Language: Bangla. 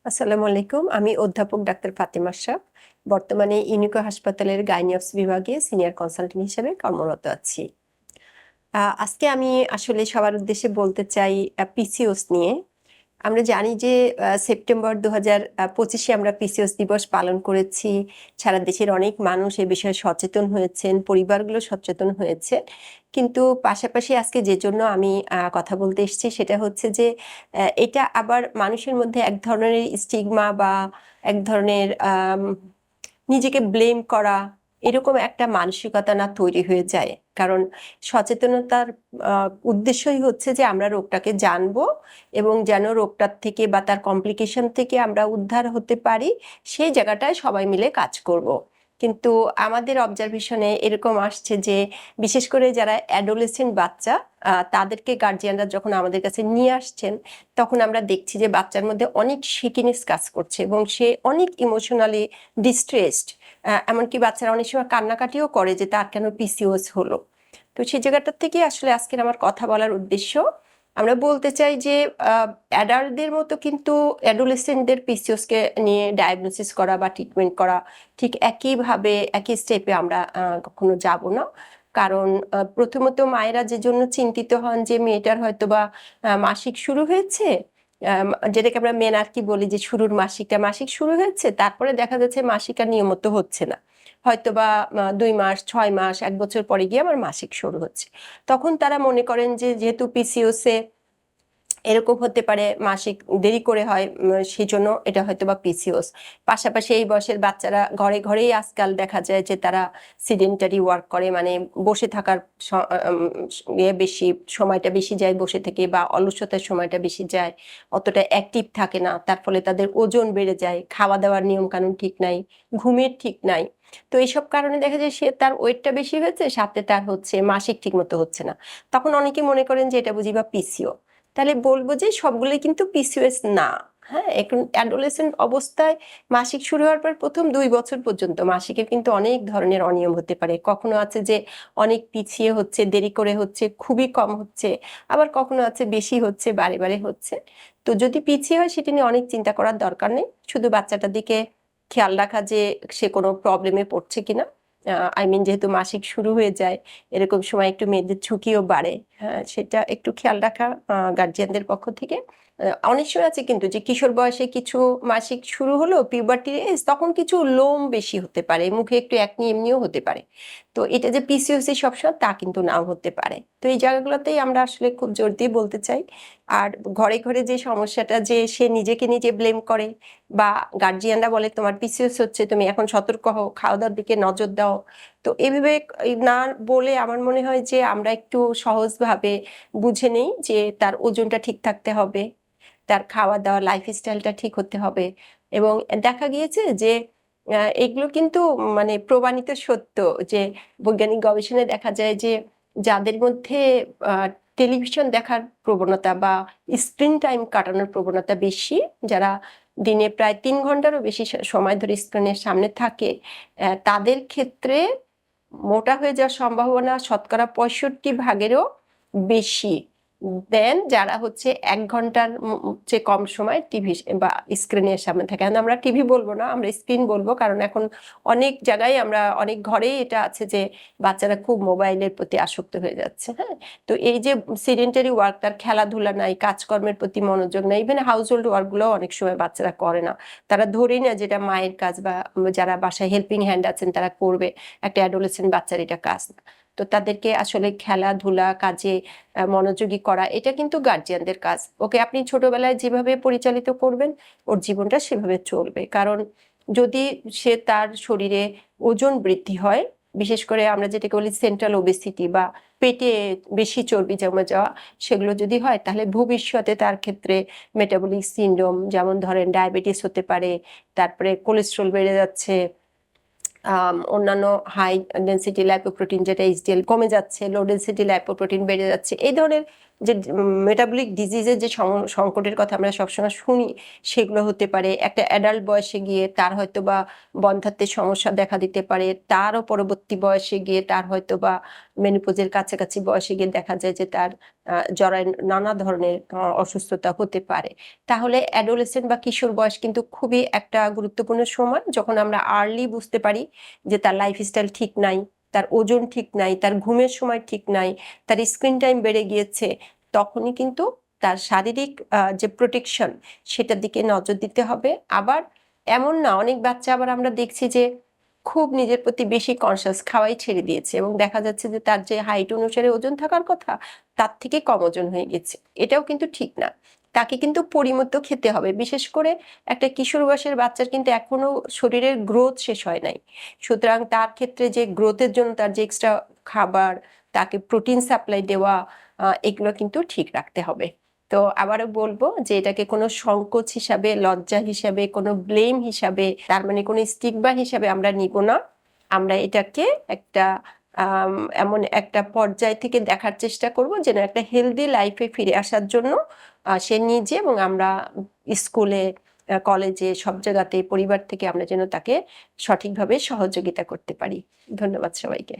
আসসালামু আলাইকুম। আমি অধ্যাপক ডাক্তার ফাতেমা আশরাফ। বর্তমানে ইউনিকো হাসপাতালের গাইনি-অবস বিভাগে সিনিয়র কনসালটেন্ট হিসেবে কর্মরত আছি। আজকে আমি আসলে সবার উদ্দেশ্যে বলতে চাই পিসিওএস নিয়ে। আমরা জানি যে সেপ্টেম্বর ২০২৫-এ আমরা পিসিওএস দিবস পালন করেছি। সারা দেশের অনেক মানুষ এ বিষয়ে সচেতন হয়েছেন, পরিবারগুলো সচেতন হয়েছে। কিন্তু পাশাপাশি আজকে যে জন্য আমি কথা বলতে এসেছি সেটা হচ্ছে যে এটা আবার মানুষের মধ্যে এক ধরনের স্টিগমা বা এক ধরনের নিজেকে ব্লেম করা এরকম একটা মানসিকতা না তৈরি হয়ে যায়। কারণ সচেতনতার উদ্দেশ্যই হচ্ছে যে আমরা রোগটাকে জানবো এবং যেন রোগটার থেকে বা তার কমপ্লিকেশন থেকে আমরা উদ্ধার হতে পারি, সেই জায়গাটায় সবাই মিলে কাজ করব। কিন্তু আমাদের অবজারভেশনে এরকম আসছে যে বিশেষ করে যারা অ্যাডোলেসেন্ট বাচ্চা তাদেরকে গার্জিয়ানরা যখন আমাদের কাছে নিয়ে আসছেন, তখন আমরা দেখছি যে বাচ্চার মধ্যে অনেক শেকিনেস কাজ করছে এবং সে অনেক ইমোশনালি ডিস্ট্রেসড। এমনকি বাচ্চারা অনেক সময় কান্নাকাটিও করে যে তার কেন পিসিওএস হলো। তো সেই জায়গাটার থেকে আসলে আজকের আমার কথা বলার উদ্দেশ্য, আমরা বলতে চাই যে অ্যাডাল্টদের মতো কিন্তু অ্যাডোলেসেন্টদের পিসিওএসকে নিয়ে ডায়াগনোসিস করা বা ট্রিটমেন্ট করা ঠিক একইভাবে একই স্টেপে আমরা কখনো যাব না। কারণ প্রথমত মায়েরা যে জন্য চিন্তিত হন যে মেয়েটার হয়তো বা মাসিক শুরু হয়েছে, যেটাকে আমরা মেনার্কি বলি যে শুরুর মাসিক শুরু হয়েছে, তারপরে দেখা যাচ্ছে মাসিক আর নিয়মিত হচ্ছে না, হয়তো বা 2 মাস 6 মাস 1 বছর পরে গিয়ে আমার মাসিক শুরু হচ্ছে। তখন তারা মনে করেন যে যেহেতু পিসিওএসে এরকম হতে পারে, মাসিক দেরি করে হয়, সেই জন্য এটা হয়তো বা পিসিওএস। পাশাপাশি এই বয়সের বাচ্চারা ঘরে ঘরেই আজকাল দেখা যায় যে তারা সিডেন্টারি ওয়ার্ক করে, মানে বসে থাকার বেশি সময়টা বেশি যায় বসে থেকে, বা অলসতার সময়টা বেশি যায়, অতটা অ্যাক্টিভ থাকে না, তার ফলে তাদের ওজন বেড়ে যায়, খাওয়া দাওয়ার নিয়ম কানুন ঠিক নাই, ঘুমের ঠিক নাই। তো এইসব কারণে দেখা যায় সে তার ওয়েটটা বেশি হয়েছে, সাথে তার হচ্ছে মাসিক ঠিক মতো হচ্ছে না। তখন অনেকে মনে করেন যে এটা বুঝি বা পিসিও। তাহলে বলবো যে সবগুলোই কিন্তু পিসিওএস না। হ্যাঁ, এখন অ্যাডোলেসেন্ট অবস্থায় মাসিক শুরু হওয়ার পর প্রথম 2 বছর পর্যন্ত মাসিকের কিন্তু অনেক ধরনের অনিয়ম হতে পারে। কখনো আছে যে অনেক পিছিয়ে হচ্ছে, দেরি করে হচ্ছে, খুবই কম হচ্ছে, আবার কখনো আছে বেশি হচ্ছে, বারে বারে হচ্ছে। তো যদি পিছিয়ে হয় সেটা নিয়ে অনেক চিন্তা করার দরকার নেই, শুধু বাচ্চাটার দিকে খেয়াল রাখা যে সে কোনো প্রবলেমে পড়ছে কিনা। যেহেতু মাসিক শুরু হয়ে যায়, এরকম সময় একটু মেয়েদের ঝুঁকিও বাড়ে। হ্যাঁ, সেটা একটু খেয়াল রাখা গার্জিয়ানদের পক্ষ থেকে। অনেক সময় আছে কিন্তু যে কিশোর বয়সে কিছু মাসিক শুরু হলো, পিউবার্টি এজ, তখন কিছু লোম বেশি হতে পারে, মুখে একটু একনি এমনিও হতে পারে। তো এটা যে পিসিওসি সবসময় তা কিন্তু নাও হতে পারে। তো এই জায়গাগুলোতেই আমরা আসলে খুব জোর দিয়ে বলতে চাই। আর ঘরে ঘরে যে সমস্যাটা যে সে নিজেকে নিজে ব্লেম করে, বা গার্জিয়ানরা বলে তোমার পিসিওএস হচ্ছে, তুমি এখন সতর্ক হও, খাওয়া দাওয়ার দিকে নজর দাও। তো এভাবে না বলে আমার মনে হয় যে আমরা একটু সহজভাবে বুঝে নেই যে তার ওজনটা ঠিক থাকতে হবে, তার খাওয়া দাওয়া লাইফস্টাইলটা ঠিক হতে হবে। এবং দেখা গিয়েছে যে এগুলো কিন্তু মানে প্রমাণিত সত্য যে বৈজ্ঞানিক গবেষণায় দেখা যায় যে যাদের মধ্যে টেলিভিশন দেখার প্রবণতা বা স্ক্রিন টাইম কাটানোর প্রবণতা বেশি, যারা দিনে প্রায় 3 ঘন্টারও বেশি সময় ধরে স্ক্রিনের সামনে থাকে, তাদের ক্ষেত্রে মোটা হয়ে যাওয়ার সম্ভাবনা শতকরা 65%-এরও বেশি দেন যারা হচ্ছে 1 ঘন্টার চেয়ে কম সময় টিভি বা স্ক্রিনের সামনে থাকে। আমরা টিভি বলবো না, আমরা স্ক্রিন বলবো, কারণ এখন অনেক জায়গায় আমরা অনেক ঘরেই এটা আছে যে বাচ্চারা খুব মোবাইলের প্রতি আসক্ত হয়ে যাচ্ছে। হ্যাঁ, তো এই যে সিডেন্টারি ওয়ার্ক, তার খেলাধুলা নাই, কাজকর্মের প্রতি মনোযোগ নাই, ইভেন হাউস হোল্ড ওয়ার্ক গুলো অনেক সময় বাচ্চারা করে না। তারা ধরেই না যেটা মায়ের কাজ, বা যারা বাসায় হেল্পিং হ্যান্ড আছেন তারা করবে, একটা অ্যাডোলেসেন্ট বাচ্চার এটা কাজ না। তো তাদেরকে আসলে খেলাধুলা কাজে মনোযোগী করা, এটা কিন্তু গার্জিয়ানদের কাজ। ওকে আপনি ছোটবেলায় যেভাবে পরিচালিত করবেন, ওর জীবনটা সেভাবে চলবে। কারণ যদি সে তার শরীরে ওজন বৃদ্ধি হয়, বিশেষ করে আমরা যেটাকে বলি সেন্ট্রাল ওবেসিটি বা পেটে বেশি চর্বি জমে যাওয়া, সেগুলো যদি হয় তাহলে ভবিষ্যতে তার ক্ষেত্রে মেটাবলিক সিনড্রোম, যেমন ধরেন ডায়াবেটিস হতে পারে, তারপরে কোলেস্ট্রল বেড়ে যাচ্ছে, অন্যান্য হাই ডেন্সিটি লাইপোপ্রোটিন যেটা এইচডিএল কমে যাচ্ছে, লো ডেন্সিটি লাইপোপ্রোটিন বেড়ে যাচ্ছে, এই ধরনের যে মেটাবলিক ডিজিজের যে সংকটের কথা আমরা সবসময় শুনি সেগুলো হতে পারে। একটা অ্যাডাল্ট বয়সে গিয়ে তার হয়তো বা বন্ধ্যাত্বের সমস্যা দেখা দিতে পারে, তারও পরবর্তী বয়সে গিয়ে তার হয়তো বা মেনোপজের কাছাকাছি বয়সে গিয়ে দেখা যায় যে তার জরায়ুর নানা ধরনের অসুস্থতা হতে পারে। তাহলে অ্যাডোলেসেন্ট বা কিশোর বয়স কিন্তু খুবই একটা গুরুত্বপূর্ণ সময়, যখন আমরা আর্লি বুঝতে পারি যে তার লাইফস্টাইল ঠিক নাই, তার ওজন ঠিক নাই, তার ঘুমের সময় ঠিক নাই, তার স্ক্রিন টাইম বেড়ে গিয়েছে। তখনই কিন্তু তার শারীরিক যে প্রোটেকশন সেটার দিকে নজর দিতে হবে। আবার এমন না, অনেক বাচ্চা আবার আমরা দেখছি যে খুব নিজের প্রতি বেশি কনসিয়াস, খাওয়াই ছেড়ে দিয়েছে এবং দেখা যাচ্ছে যে তার যে হাইট অনুসারে ওজন থাকার কথা তার থেকে কম ওজন হয়ে গেছে। এটাও কিন্তু ঠিক না। তাকে কিন্তু পরিমিত খেতে হবে। বিশেষ করে একটা কিশোর বয়সের বাচ্চার কিন্তু এখনো শরীরের গ্রোথ শেষ হয় নাই, সুতরাং তার ক্ষেত্রে যে গ্রোথের জন্য তার যে এক্সট্রা খাবার, তাকে প্রোটিন সাপ্লাই দেওয়া, এগুলো কিন্তু ঠিক রাখতে হবে। তো আবারও বলবো যে এটাকে কোনো সংকোচ হিসাবে, লজ্জা হিসাবে, কোনো ব্লেম হিসাবে, তার মানে কোনো স্টিগমা হিসাবে আমরা নিব না। আমরা এটাকে একটা এমন একটা পর্যায় থেকে দেখার চেষ্টা করব যেন একটা হেলদি লাইফে ফিরে আসার জন্য সে নিজে এবং আমরা স্কুলে, কলেজে, সব জায়গাতে, পরিবার থেকে আমরা যেন তাকে সঠিকভাবে সহযোগিতা করতে পারি। ধন্যবাদ সবাইকে।